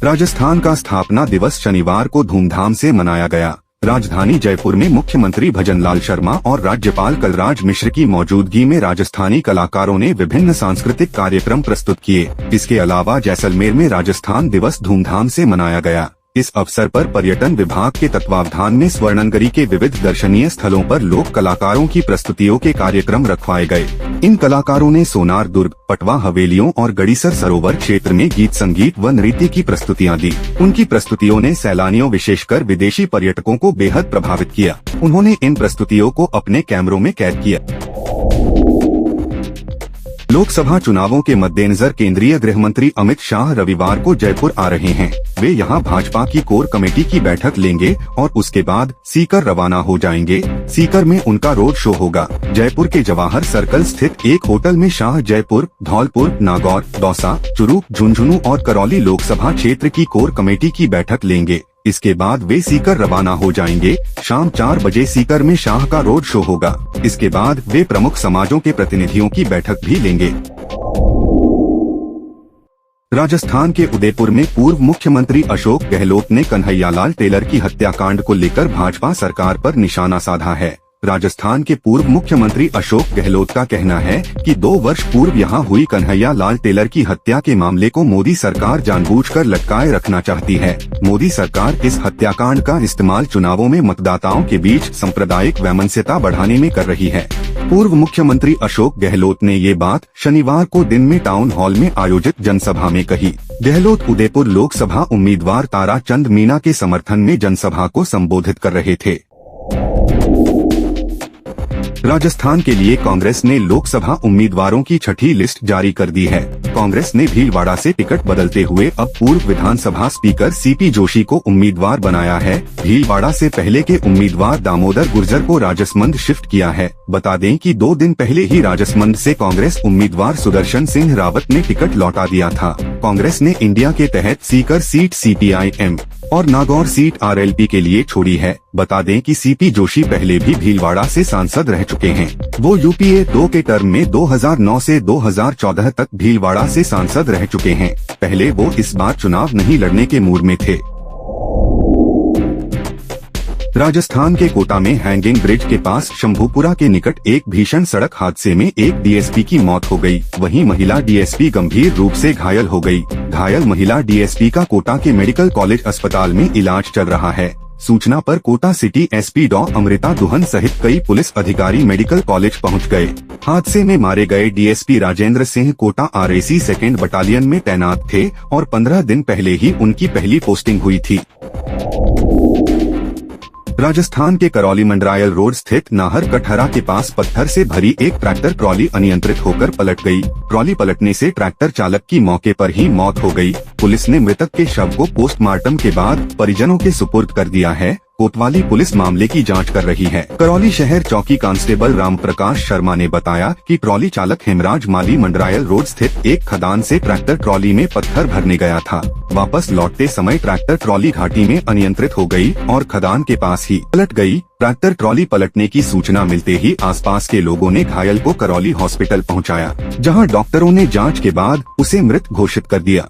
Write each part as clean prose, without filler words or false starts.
राजस्थान का स्थापना दिवस शनिवार को धूमधाम से मनाया गया। राजधानी जयपुर में मुख्यमंत्री भजनलाल शर्मा और राज्यपाल कलराज मिश्र की मौजूदगी में राजस्थानी कलाकारों ने विभिन्न सांस्कृतिक कार्यक्रम प्रस्तुत किए। इसके अलावा जैसलमेर में राजस्थान दिवस धूमधाम से मनाया गया। इस अवसर पर पर्यटन विभाग के तत्वावधान में स्वर्णनगरी के विविध दर्शनीय स्थलों पर लोक कलाकारों की प्रस्तुतियों के कार्यक्रम रखवाए गए। इन कलाकारों ने सोनार दुर्ग, पटवा हवेलियों और गड़ीसर सरोवर क्षेत्र में गीत संगीत व नृत्य की प्रस्तुतियां दी। उनकी प्रस्तुतियों ने सैलानियों विशेषकर विदेशी पर्यटकों को बेहद प्रभावित किया। उन्होंने इन प्रस्तुतियों को अपने कैमरों में कैद किया। लोकसभा चुनावों के मद्देनजर केंद्रीय गृह मंत्री अमित शाह रविवार को जयपुर आ रहे हैं। वे यहां भाजपा की कोर कमेटी की बैठक लेंगे और उसके बाद सीकर रवाना हो जाएंगे। सीकर में उनका रोड शो होगा। जयपुर के जवाहर सर्कल स्थित एक होटल में शाह जयपुर, धौलपुर, नागौर, दौसा, चुरू, झुंझुनू और करौली लोकसभा क्षेत्र की कोर कमेटी की बैठक लेंगे। इसके बाद वे सीकर रवाना हो जाएंगे। शाम 4 बजे सीकर में शाह का रोड शो होगा। इसके बाद वे प्रमुख समाजों के प्रतिनिधियों की बैठक भी लेंगे। राजस्थान के उदयपुर में पूर्व मुख्यमंत्री अशोक गहलोत ने कन्हैयालाल टेलर की हत्याकांड को लेकर भाजपा सरकार पर निशाना साधा है। राजस्थान के पूर्व मुख्यमंत्री अशोक गहलोत का कहना है कि 2 वर्ष पूर्व यहां हुई कन्हैयालाल टेलर की हत्या के मामले को मोदी सरकार जानबूझकर लटकाए रखना चाहती है। मोदी सरकार इस हत्याकांड का इस्तेमाल चुनावों में मतदाताओं के बीच सांप्रदायिक वैमनस्यता बढ़ाने में कर रही है। पूर्व मुख्यमंत्री अशोक गहलोत ने ये बात शनिवार को दिन में टाउन हॉल में आयोजित जनसभा में कही। गहलोत उदयपुर लोकसभा उम्मीदवार तारा चंद मीणा के समर्थन में जनसभा को संबोधित कर रहे थे। राजस्थान के लिए कांग्रेस ने लोकसभा उम्मीदवारों की छठी लिस्ट जारी कर दी है। कांग्रेस ने भीलवाड़ा से टिकट बदलते हुए अब पूर्व विधानसभा स्पीकर सीपी जोशी को उम्मीदवार बनाया है। भीलवाड़ा से पहले के उम्मीदवार दामोदर गुर्जर को राजसमंद शिफ्ट किया है। बता दें कि 2 दिन पहले ही राजसमंद से कांग्रेस उम्मीदवार सुदर्शन सिंह रावत ने टिकट लौटा दिया था। कांग्रेस ने इंडिया के तहत सीकर सीट CPIM और नागौर सीट RLP के लिए छोड़ी है। बता दें कि सीपी जोशी पहले भी भीलवाड़ा से सांसद रह चुके हैं। वो UPA 2 के टर्म में 2009 से 2014 तक भीलवाड़ा से सांसद रह चुके हैं। पहले वो इस बार चुनाव नहीं लड़ने के मूड में थे। राजस्थान के कोटा में हैंगिंग ब्रिज के पास शंभूपुरा के निकट एक भीषण सड़क हादसे में एक DSP की मौत हो गई। वहीं महिला DSP गंभीर रूप से घायल हो गई। घायल महिला DSP का कोटा के मेडिकल कॉलेज अस्पताल में इलाज चल रहा है। सूचना पर कोटा सिटी SP डॉ अमृता दुहन सहित कई पुलिस अधिकारी मेडिकल कॉलेज पहुंच गए। हादसे में मारे गए DSP Rajendra Singh Kota RAC 2nd battalion में तैनात थे और 15 दिन पहले ही उनकी पहली पोस्टिंग हुई थी। राजस्थान के करौली मंडरायल रोड स्थित नाहर कठहरा के पास पत्थर से भरी एक ट्रैक्टर ट्रॉली अनियंत्रित होकर पलट गई। ट्रॉली पलटने से ट्रैक्टर चालक की मौके पर ही मौत हो गई। पुलिस ने मृतक के शव को पोस्टमार्टम के बाद परिजनों के सुपुर्द कर दिया है। कोतवाली पुलिस मामले की जांच कर रही है। करौली शहर चौकी कांस्टेबल राम प्रकाश शर्मा ने बताया कि ट्रॉली चालक हेमराज माली मंडरायल रोड स्थित एक खदान से ट्रैक्टर ट्रॉली में पत्थर भरने गया था। वापस लौटते समय ट्रैक्टर ट्रॉली घाटी में अनियंत्रित हो गई और खदान के पास ही पलट गई। ट्रैक्टर ट्रॉली पलटने की सूचना मिलते ही आसपास के लोगों ने घायल को करौली हॉस्पिटल पहुंचाया, जहां डॉक्टरों ने जांच के बाद उसे मृत घोषित कर दिया।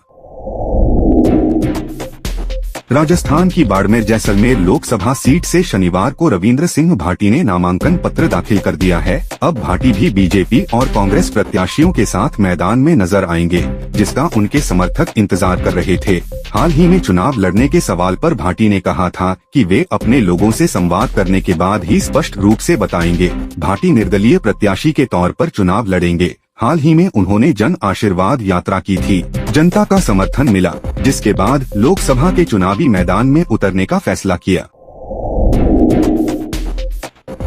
राजस्थान की बाड़मेर जैसलमेर लोकसभा सीट से शनिवार को रविंद्र सिंह भाटी ने नामांकन पत्र दाखिल कर दिया है। अब भाटी भी बीजेपी और कांग्रेस प्रत्याशियों के साथ मैदान में नजर आएंगे, जिसका उनके समर्थक इंतजार कर रहे थे। हाल ही में चुनाव लड़ने के सवाल पर भाटी ने कहा था कि वे अपने लोगों से संवाद करने के बाद ही स्पष्ट रूप से बताएंगे। भाटी निर्दलीय प्रत्याशी के तौर पर चुनाव लड़ेंगे। हाल ही में उन्होंने जन आशीर्वाद यात्रा की थी। जनता का समर्थन मिला, जिसके बाद लोकसभा के चुनावी मैदान में उतरने का फैसला किया।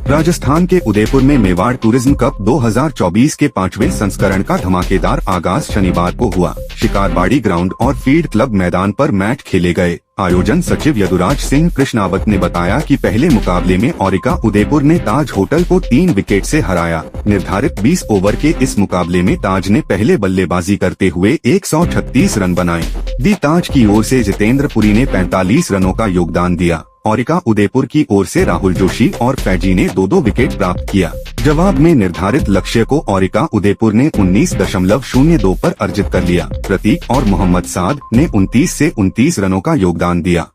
राजस्थान के उदयपुर में मेवाड़ टूरिज्म कप 2024 के 5वें संस्करण का धमाकेदार आगाज शनिवार को हुआ। शिकारबाड़ी ग्राउंड और फील्ड क्लब मैदान पर मैच खेले गए। आयोजन सचिव यदुराज सिंह कृष्णावत ने बताया कि पहले मुकाबले में ओरिका उदयपुर ने ताज होटल को 3 विकेट से हराया। निर्धारित 20 ओवर के इस मुकाबले में ताज ने पहले बल्लेबाजी करते हुए 136 रन बनाए। दी ताज की ओर से जितेंद्र पुरी ने 45 रनों का योगदान दिया ओरिका उदयपुर की ओर से राहुल जोशी और फैजी ने 2-2 विकेट प्राप्त किया। जवाब में निर्धारित लक्ष्य को ओरिका उदयपुर ने 19.02 पर अर्जित कर लिया। प्रतीक और मोहम्मद साद ने 29 से 29 रनों का योगदान दिया।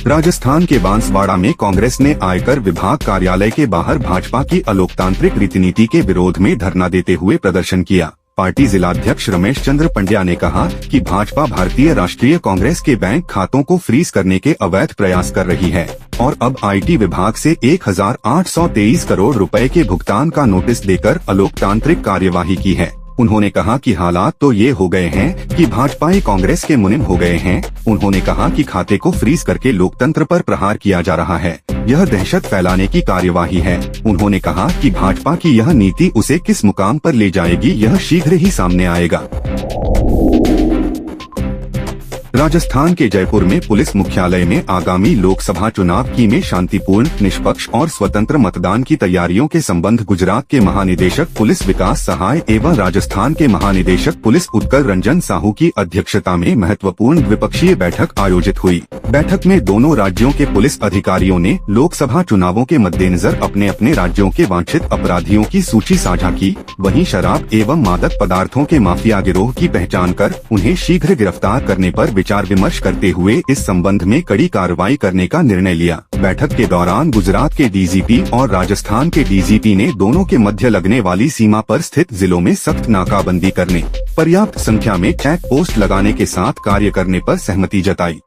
राजस्थान के बांसवाड़ा में कांग्रेस ने आयकर विभाग कार्यालय के बाहर भाजपा की अलोकतांत्रिक रीतिनीति के विरोध में धरना देते हुए प्रदर्शन किया। पार्टी जिलाध्यक्ष रमेश चंद्र पंड्या ने कहा कि भाजपा भारतीय राष्ट्रीय कांग्रेस के बैंक खातों को फ्रीज करने के अवैध प्रयास कर रही है और अब आईटी विभाग से 1823 करोड़ रुपए के भुगतान का नोटिस देकर अलोकतांत्रिक कार्यवाही की है। उन्होंने कहा कि हालात तो ये हो गए हैं कि भाजपाई कांग्रेस के मुनिम हो गए हैं। उन्होंने कहा कि खाते को फ्रीज करके लोकतंत्र पर प्रहार किया जा रहा है। यह दहशत फैलाने की कार्यवाही है। उन्होंने कहा कि भाजपा की यह नीति उसे किस मुकाम पर ले जाएगी, यह शीघ्र ही सामने आएगा। राजस्थान के जयपुर में पुलिस मुख्यालय में आगामी लोकसभा चुनाव की में शांतिपूर्ण, निष्पक्ष और स्वतंत्र मतदान की तैयारियों के संबंध गुजरात के महानिदेशक पुलिस विकास सहाय एवं राजस्थान के महानिदेशक पुलिस उत्कल रंजन साहू की अध्यक्षता में महत्वपूर्ण द्विपक्षीय बैठक आयोजित हुई। बैठक में दोनों राज्यों के पुलिस अधिकारियों ने लोकसभा चुनावों के मद्देनजर अपने अपने राज्यों के वांछित अपराधियों की सूची साझा की। वहीं शराब एवं मादक पदार्थों के माफिया गिरोह की पहचान कर उन्हें शीघ्र गिरफ्तार करने पर विचार विमर्श करते हुए इस संबंध में कड़ी कार्रवाई करने का निर्णय लिया। बैठक के दौरान गुजरात के डीजीपी और राजस्थान के डीजीपी ने दोनों के मध्य लगने वाली सीमा पर स्थित जिलों में सख्त नाकाबंदी करने, पर्याप्त संख्या में चेक पोस्ट लगाने के साथ कार्य करने पर सहमति जताई।